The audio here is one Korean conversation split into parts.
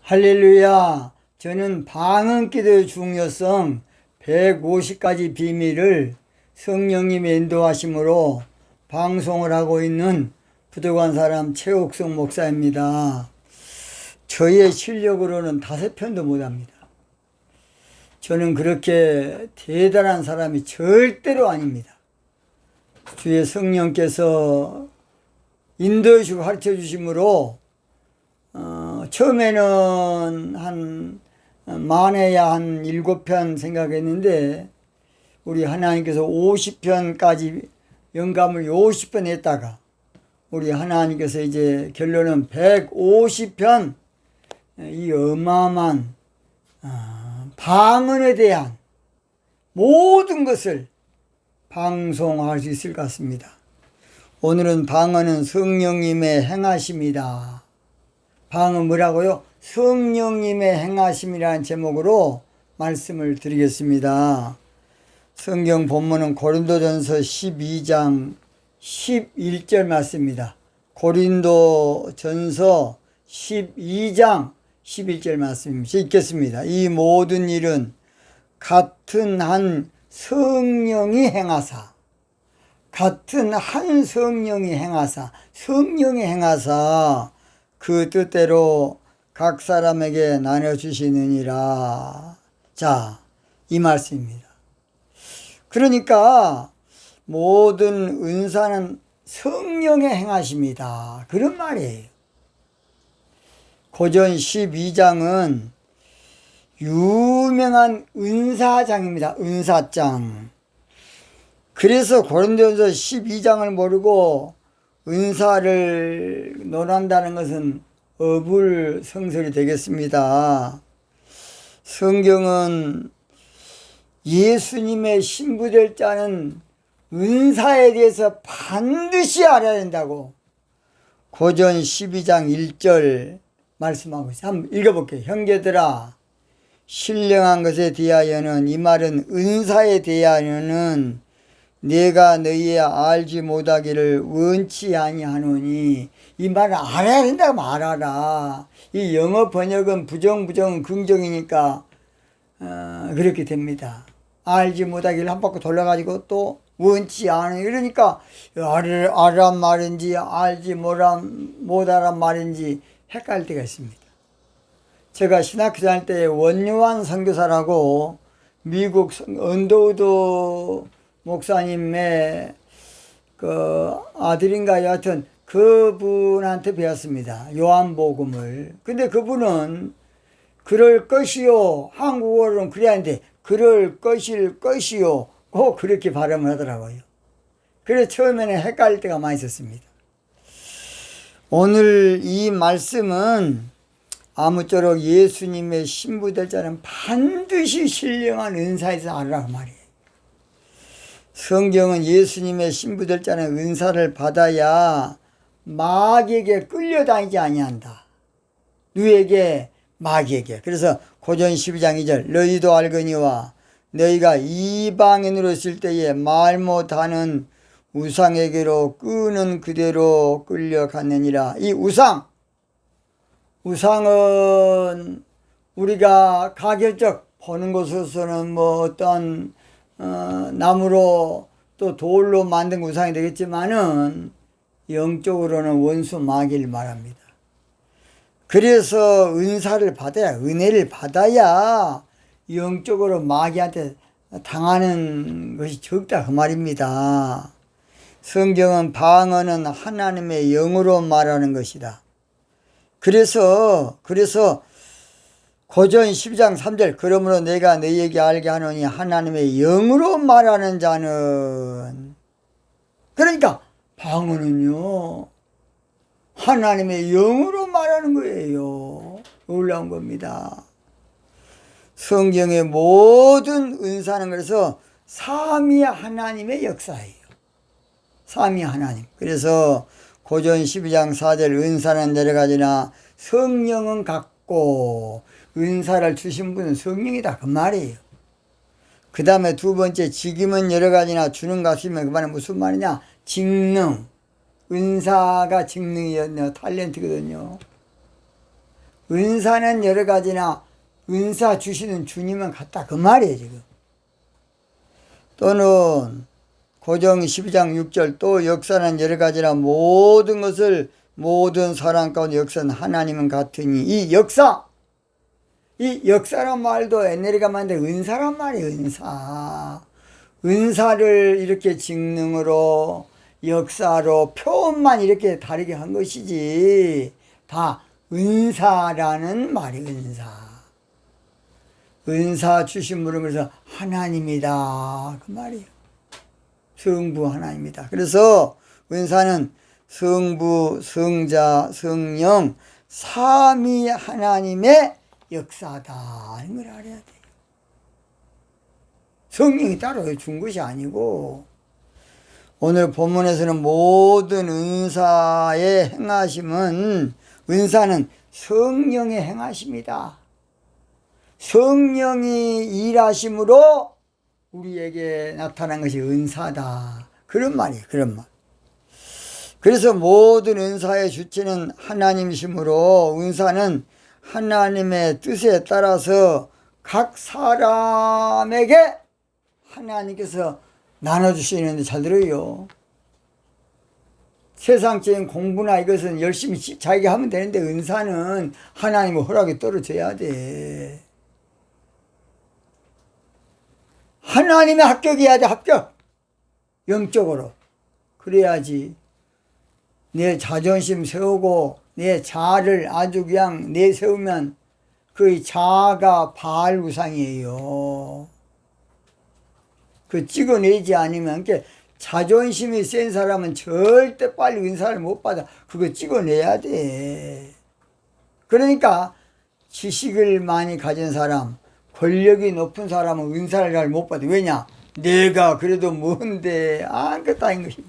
할렐루야. 저는 방언기도의 중요성 150가지 비밀을 성령님의 인도하심으로 방송을 하고 있는 부족한 사람 최옥성 목사입니다. 저의 실력으로는 5편도 못합니다. 저는 그렇게 대단한 사람이 절대로 아닙니다. 주의 성령께서 인도해 주고 가르쳐 주심으로 처음에는 많아야 한 7편 생각했는데 우리 하나님께서 50편까지 영감을 50편 했다가 우리 하나님께서 이제 결론은 150편 이 어마어마한 방언에 대한 모든 것을 방송할 수 있을 것 같습니다. 오늘은 방언은 성령님의 행하심이다. 방언 뭐라고요? 성령님의 행하심이라는 제목으로 말씀을 드리겠습니다. 성경 본문은 고린도전서 12장 11절 말씀입니다. 고린도전서 12장 11절 말씀입니다. 읽겠습니다. 이 모든 일은 같은 한 성령이 행하사, 같은 한 성령이 행하사, 성령이 행하사 그 뜻대로 각 사람에게 나눠주시느니라. 자, 이 말씀입니다. 그러니까 모든 은사는 성령의 행하심이다. 그런 말이에요. 고전 12장은 유명한 은사장입니다. 은사장. 그래서 고린도전서 12장을 모르고 은사를 논한다는 것은 어불성설이 되겠습니다. 성경은 예수님의 신부될 자는 은사에 대해서 반드시 알아야 된다고 고전 12장 1절 말씀하고 있어요. 한번 읽어볼게요. 형제들아, 신령한 것에 대하여는, 이 말은 은사에 대하여는 내가 너희의 알지 못하기를 원치 아니하노니, 이 말을 알아야 된다고 알아라. 이 영어 번역은 부정은 긍정이니까 그렇게 됩니다. 알지 못하기를 한 바퀴 돌려가지고 또 원치 않으니, 그러니까 알란 말인지 알지 못하란 말인지 헷갈릴 때가 있습니다. 제가 신학교 다닐 때 원요한 선교사라고 미국 언더우드 목사님의 그 아들인가 여하튼 그분한테 배웠습니다. 요한복음을. 근데 그분은 그럴 것이요, 한국어로는 그래야 하는데 그럴 것이요 꼭 그렇게 발음을 하더라고요. 그래서 처음에는 헷갈릴 때가 많이 있었습니다. 오늘 이 말씀은 아무쪼록 예수님의 신부될 자는 반드시 신령한 은사에서 알아라 말이에요. 성경은 예수님의 신부될 자는 은사를 받아야 마귀에게 끌려다니지 아니한다. 누구에게? 마귀에게. 그래서 고전 12장 2절 너희도 알거니와 너희가 이방인으로 있을 때에 말 못하는 우상에게로 끄는 그대로 끌려갔느니라. 이 우상은 우리가 가결적 보는 곳에서는 뭐 어떤 나무로 또 돌로 만든 우상이 되겠지만은 영적으로는 원수 마귀를 말합니다. 그래서 은사를 받아야, 은혜를 받아야 영적으로 마귀한테 당하는 것이 적다 그 말입니다. 성경은 방언은 하나님의 영으로 말하는 것이다. 그래서 고전 12장 3절 그러므로 내가 너희에게 알게 하노니 하나님의 영으로 말하는 자는, 그러니까 방언은요 하나님의 영으로 말하는 거예요. 놀라운 겁니다. 성경의 모든 은사는 그래서 삼위 하나님의 역사예요. 삼위 하나님. 그래서 고전 12장 4절 은사는 여러 가지나 성령은 같고, 은사를 주신 분은 성령이다 그 말이에요. 그 다음에 두 번째 직임은 여러 가지나 주는 값이면 그 말은 무슨 말이냐? 직능. 은사가 직능이었네요. 탤런트거든요. 은사는 여러 가지나 은사 주시는 주님은 같다 그 말이에요 지금. 또는 고정 12장 6절 또 역사는 여러 가지나 모든 것을 모든 사람 가운데 역사는 하나님은 같으니 이 역사란 말도 옛날에 만든 은사란 말이에요. 은사를 이렇게 직능으로 역사로 표현만 이렇게 다르게 한 것이지 다 은사라는 말이 은사 주신 분은 그래서 하나님이다 그 말이에요. 성부 하나님이다. 그래서 은사는 성부, 성자, 성령 삼위 하나님의 역사다 이런 걸 알아야 돼요. 성령이 따로 준 것이 아니고 오늘 본문에서는 모든 은사의 행하심은 은사는 성령의 행하심이다. 성령이 일하심으로 우리에게 나타난 것이 은사다. 그런 말이에요. 그런 말. 그래서 모든 은사의 주체는 하나님이시므로 은사는 하나님의 뜻에 따라서 각 사람에게 하나님께서 나눠주시는데 잘 들어요. 세상적인 공부나 이것은 열심히 자기가 하면 되는데 은사는 하나님의 허락이 떨어져야 돼. 하나님의 합격이어야 돼. 합격. 영적으로. 그래야지 내 자존심 세우고 내 자아를 아주 그냥 내세우면 그 자아가 바알 우상이에요. 그 찍어내지 않으면 자존심이 센 사람은 절대 빨리 은사를 못 받아. 그거 찍어내야 돼. 그러니까 지식을 많이 가진 사람, 권력이 높은 사람은 은사를 잘 못 받아. 왜냐? 내가 그래도 뭔데 아무것도 아닌 것이.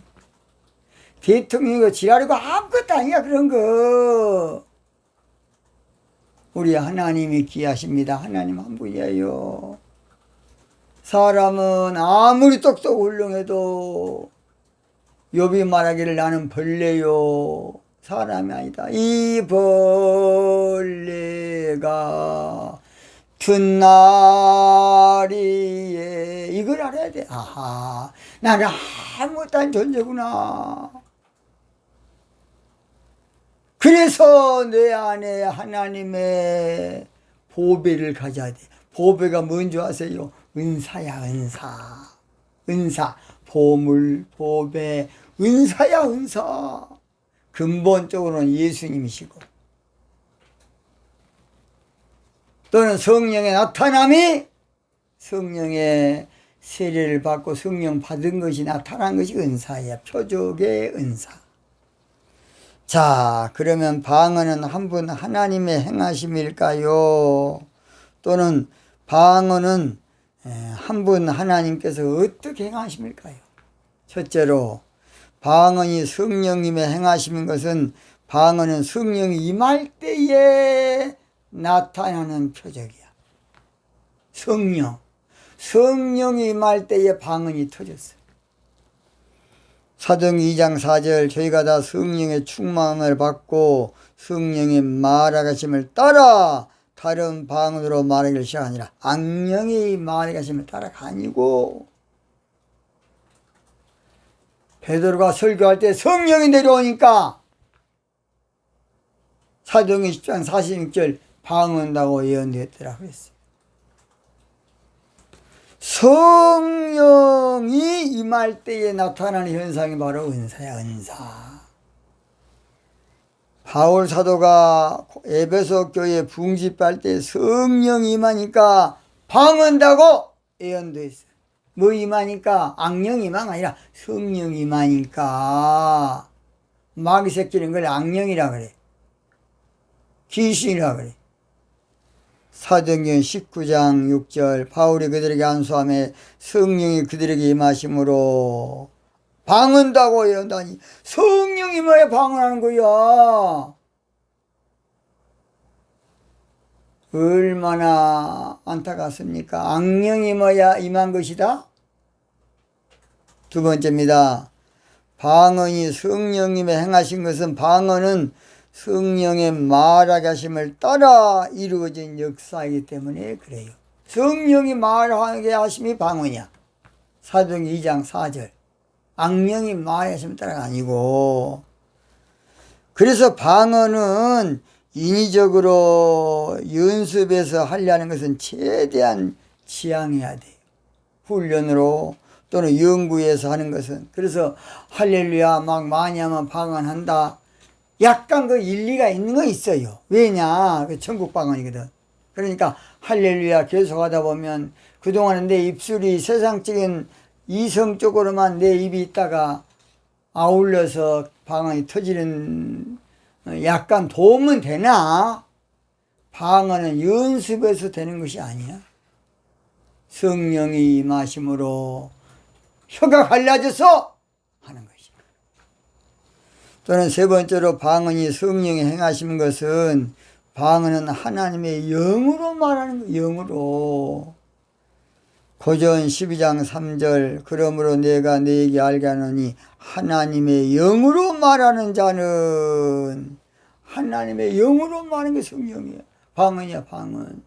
대통령이고 지랄이고 아무것도 아니야 그런 거. 우리 하나님이 귀하십니다. 하나님 한 분이에요. 사람은 아무리 똑똑 훌륭해도 욥이 말하기를 나는 벌레요 사람이 아니다. 이 벌레가 튼나리에 이걸 알아야 돼. 아하, 나는 아무것도 아닌 존재구나. 그래서 내 안에 하나님의 보배를 가져야 돼. 보배가 뭔지 아세요? 은사야, 은사. 보물, 보배, 은사야, 은사. 근본적으로는 예수님이시고. 또는 성령의 나타남이 성령의 세례를 받고 성령 받은 것이 나타난 것이 은사야. 표적의 은사. 자, 그러면 방언은 한 분 하나님의 행하심일까요? 또는 방언은 한 분 하나님께서 어떻게 행하심일까요? 첫째로 방언이 성령님의 행하심인 것은 방언은 성령이 임할 때에 나타나는 표적이야. 성령이 임할 때에 방언이 터졌어요. 사도행전 2장 4절 저희가 다 성령의 충만을 받고 성령의 말하심을 따라 다른 방언으로 말하기를 시작하니라. 악령이 말하심을 따라가 아니고 베드로가 설교할 때 성령이 내려오니까 사도행전 10장 46절 방언다고 예언되었더라 그랬어요. 성령이 임할 때에 나타나는 현상이 바로 은사야, 은사. 바울 사도가 에베소 교회 붕집할 때 성령이 임하니까 방언다고 예언되어 있어요. 뭐 임하니까? 악령이 임한 아니라 성령이 임하니까 마귀 새끼는 걸 악령이라 그래. 귀신이라 그래. 사도행전 19장 6절 바울이 그들에게 안수하며 성령이 그들에게 임하심으로 방언다고 예언하니 성령이 뭐야 방언하는 거야. 얼마나 안타깝습니까? 악령이 뭐야 임한 것이다. 두 번째입니다. 방언이 성령님의 행하신 것은 방언은 성령의 말하게 하심을 따라 이루어진 역사이기 때문에 그래요. 성령이 말하게 하심이 방언이야. 사도행 2장 4절. 악령이 말하게 하심을 따라가 아니고. 그래서 방언은 인위적으로 연습해서 하려는 것은 최대한 지양해야 돼요. 훈련으로 또는 연구해서 하는 것은. 그래서 할렐루야 막 많이 하면 방언한다. 약간 그 일리가 있는 거 있어요. 왜냐? 그 천국 방언이거든. 그러니까 할렐루야 계속 하다 보면 그동안은 내 입술이 세상적인 이성적으로만 내 입이 있다가 아울러서 방언이 터지는 약간 도움은 되나? 방언은 연습해서 되는 것이 아니야. 성령이 임하심으로 혀가 갈라져서 하는 것이야. 또는 세 번째로 방언이 성령이 행하시는 것은 방언은 하나님의 영으로 말하는 거예요. 영으로. 고전 12장 3절 그러므로 내가 너에게 알게 하노니 하나님의 영으로 말하는 자는 하나님의 영으로 말하는 게 성령이야. 방언이야 방언.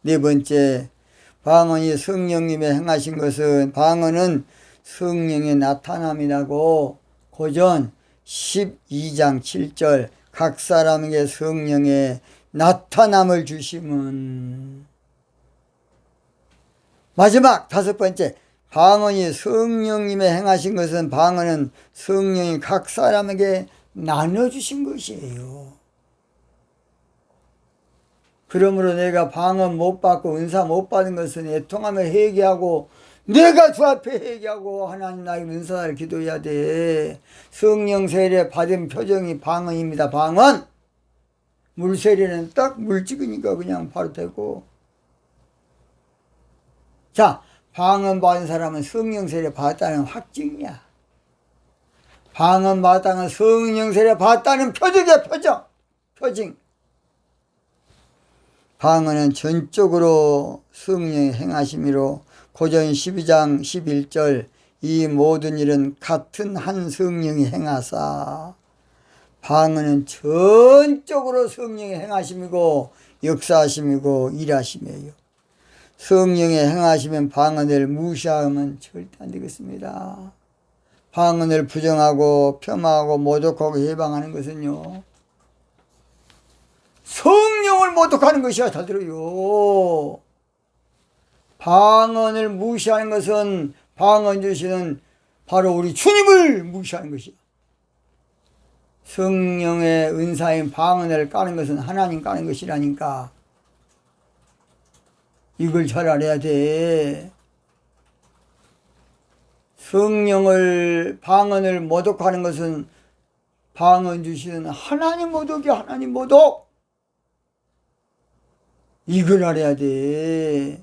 네 번째 방언이 성령님의 행하신 것은 방언은 성령의 나타남이라고 고전 12장 7절 각 사람에게 성령의 나타남을 주심은. 마지막 다섯 번째 방언이 성령님의 행하신 것은 방언은 성령이 각 사람에게 나눠주신 것이에요. 그러므로 내가 방언 못 받고 은사 못 받은 것은 애통하며 회개하고 내가 주 앞에 회개하고 하나님 나에게 은사를 기도해야 돼. 성령 세례 받은 표정이 방언입니다. 방언. 물 세례는 딱 물 찍으니까 그냥 바로 되고. 자, 방언 받은 사람은 성령 세례 받았다는 확증이야. 방언 받았다는 성령 세례 받았다는 표적이야. 표징. 방언은 전적으로 성령의 행하심이로 고전 12장 11절 이 모든 일은 같은 한 성령이 행하사. 방언은 전적으로 성령의 행하심이고 역사하심이고 일하심이에요. 성령의 행하시면 방언을 무시하면 절대 안 되겠습니다. 방언을 부정하고 폄하하고 모독하고 해방하는 것은요 성령을 모독하는 것이야. 다 들어요. 방언을 무시하는 것은 방언 주시는 바로 우리 주님을 무시하는 것이야. 성령의 은사인 방언을 까는 것은 하나님 까는 것이라니까. 이걸 잘 알아야 돼. 성령을 방언을 모독하는 것은 방언 주시는 하나님 모독이야. 하나님 모독. 이걸 알아야 돼.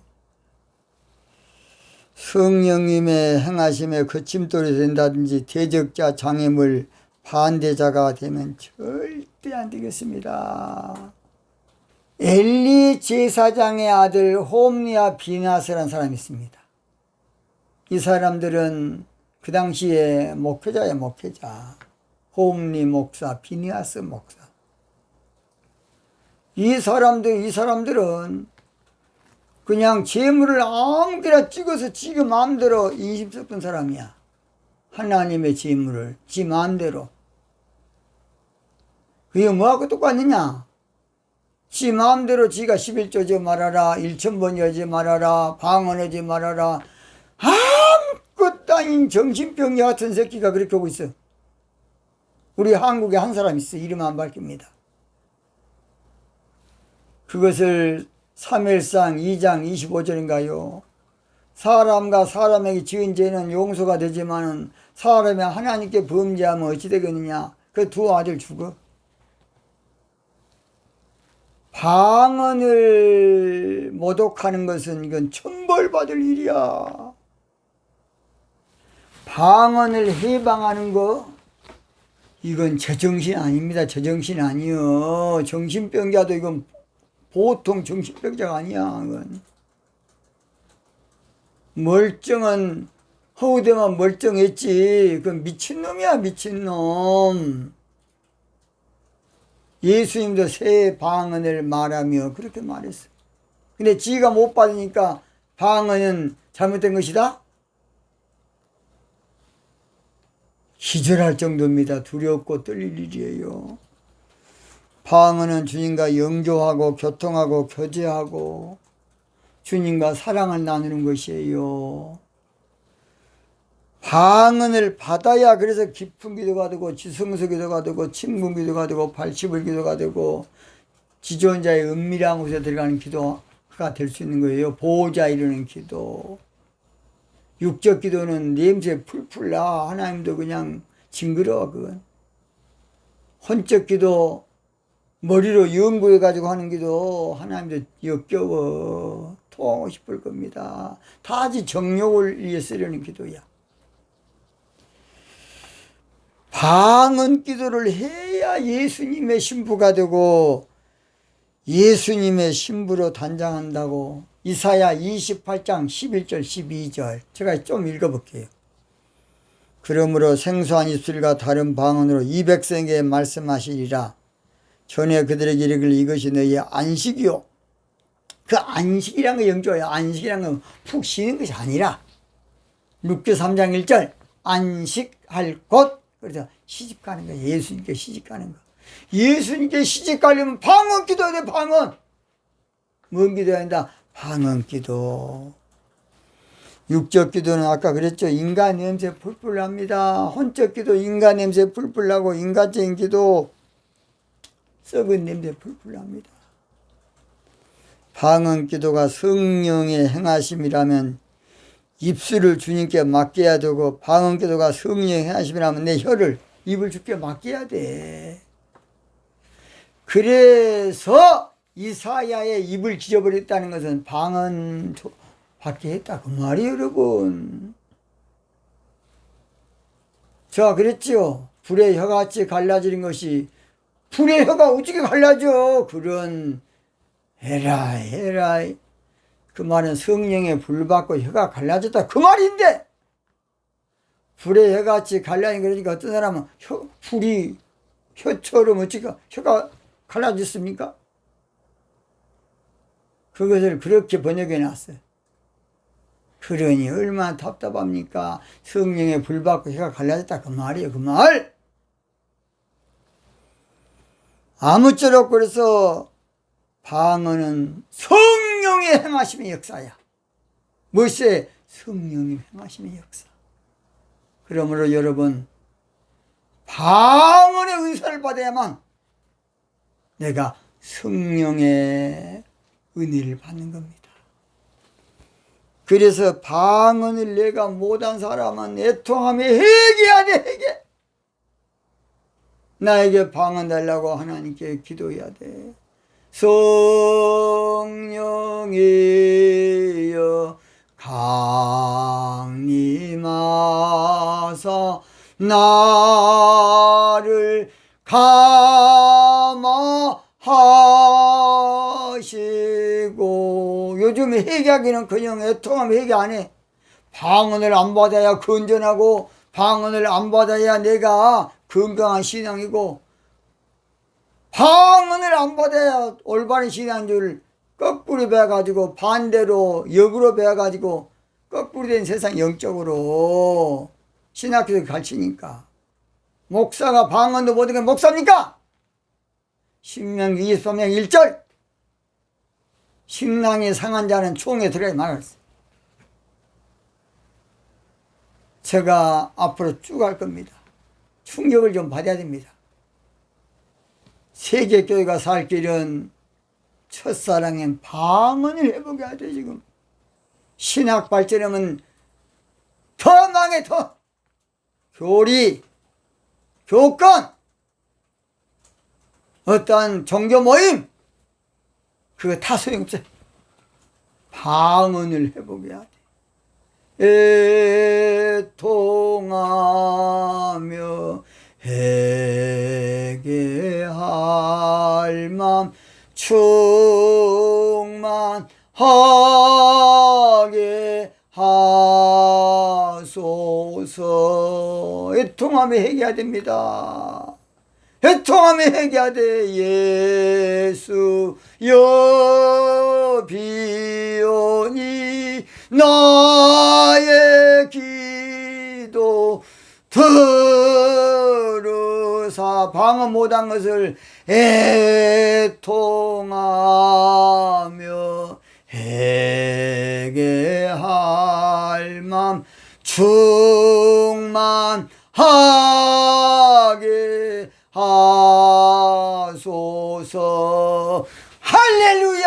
성령님의 행하심에 거침돌이 된다든지 대적자 장애물 반대자가 되면 절대 안 되겠습니다. 엘리 제사장의 아들 홈리와 비나스라는 사람이 있습니다. 이 사람들은 그 당시에 목회자야 목회자. 홈리 목사, 비니아스 목사. 이 사람들은 그냥 재물을 아무거나 찍어서 지 마음대로 인심 섞은 사람이야. 하나님의 재물을 지 마음대로. 그게 뭐하고 똑같느냐? 지 마음대로 지가 11조지 말아라, 1000번 여지 말아라, 방언하지 말아라. 아무것도 아닌 정신병자 같은 새끼가 그렇게 하고 있어. 우리 한국에 한 사람 있어. 이름 안 밝힙니다. 그것을 사무엘상 2장 25절인가요? 사람과 사람에게 지은 죄는 용서가 되지만은 사람이 하나님께 범죄하면 어찌 되겠느냐? 그 두 아들 죽어. 방언을 모독하는 것은 이건 천벌받을 일이야. 방언을 해방하는 거 이건 제정신 아닙니다. 제정신 아니요. 정신병자도 이건 보통 정신병자가 아니야. 이건 멀쩡한 허우대만 멀쩡했지. 그건 미친놈이야. 미친놈. 예수님도 새 방언을 말하며 그렇게 말했어요. 근데 지가 못 받으니까 방언은 잘못된 것이다? 기절할 정도입니다. 두렵고 떨릴 일이에요. 방언은 주님과 영조하고 교통하고 교제하고 주님과 사랑을 나누는 것이에요. 방언을 받아야 그래서 깊은 기도가 되고 지성소 기도가 되고 친분 기도가 되고 발시불 기도가 되고 지존자의 은밀한 곳에 들어가는 기도가 될 수 있는 거예요. 보호자 이루는 기도. 육적 기도는 냄새 풀풀 나. 하나님도 그냥 징그러워 그건. 혼적 기도 머리로 연구해가지고 하는 기도 하나님도 역겨워. 토하고 싶을 겁니다. 다지 정욕을 위해 쓰려는 기도야. 방언 기도를 해야 예수님의 신부가 되고 예수님의 신부로 단장한다고. 이사야 28장 11절 12절 제가 좀 읽어볼게요. 그러므로 생소한 입술과 다른 방언으로 이 백성에게 말씀하시리라. 전에 그들에게 이르기를 이것이 너희의 안식이요. 그 안식이란 거 영조예요. 안식이란 건 푹 쉬는 것이 아니라 룻기 3장 1절 안식할 곳. 그래서 시집 가는 거예요. 예수님께 시집 가는 거. 예수님께 시집 가려면 방언 기도해야 돼. 방언. 뭔 기도해야 한다? 방언 기도. 육적 기도는 아까 그랬죠. 인간 냄새 풀풀 납니다. 혼적 기도 인간 냄새 풀풀 나고 인간적인 기도 썩은 냄새 풀풀 납니다. 방언 기도가 성령의 행하심이라면 입술을 주님께 맡겨야 되고 방언 기도가 성령의 행하심이라면 내 혀를 입을 주께 맡겨야 돼. 그래서 이사야의 입을 지져버렸다는 것은 방언 받게 했다 그 말이에요 여러분. 자 그랬지요. 불의 혀같이 갈라지는 것이 불의 혀가 어떻게 갈라져. 그런 에라이 그 말은 성령의 불 받고 혀가 갈라졌다 그 말인데 불의 혀같이 갈라진 그러니까 어떤 사람은 불이 혀처럼 어찌가 혀가 갈라졌습니까? 그것을 그렇게 번역해 놨어요. 그러니 얼마나 답답합니까? 성령의 불 받고 혀가 갈라졌다 그 말이에요. 그 말. 아무쪼록 그래서 방언은 성령의 행하심의 역사야. 무엇이? 성령의 행하심의 역사. 그러므로 여러분 방언의 은사를 받아야만 내가 성령의 은혜를 받는 겁니다. 그래서 방언을 내가 못한 사람은 애통하며 회개해야 돼. 회개. 나에게 방언 달라고 하나님께 기도해야 돼. 성령이여 강림하사 나를 감화하시고. 요즘 회개하기는 그냥 애통하면 회개 안 해. 방언을 안 받아야 건전하고 방언을 안 받아야 내가 건강한 신앙이고 방언을 안 받아야 올바른 신앙인 줄 거꾸로 배워가지고 반대로 역으로 배워가지고 거꾸로 된 세상 영적으로 신학교에서 가르치니까 목사가 방언도 못하는 게 목사입니까? 신명기 23장 1절 신랑이 상한 자는 총에 들어가야 말았어요. 제가 앞으로 쭉 할 겁니다. 충격을 좀 받아야 됩니다. 세계교회가 살 길은 첫사랑엔 방언을 회복해야 돼. 지금 신학 발전하면 더 망해. 더 교리 교권 어떠한 종교 모임 그거 다 소용없어요. 방언을 회복해야 돼. 애통하며 회개할 맘 충만하게 하소서. 애통하며 회개해야 됩니다. 애통 통함에 회개하되 예수여 비오니 나의 기도 들으사 방언 못한 것을 애통하며 회개할 맘 충만하게 하소서. 할렐루야.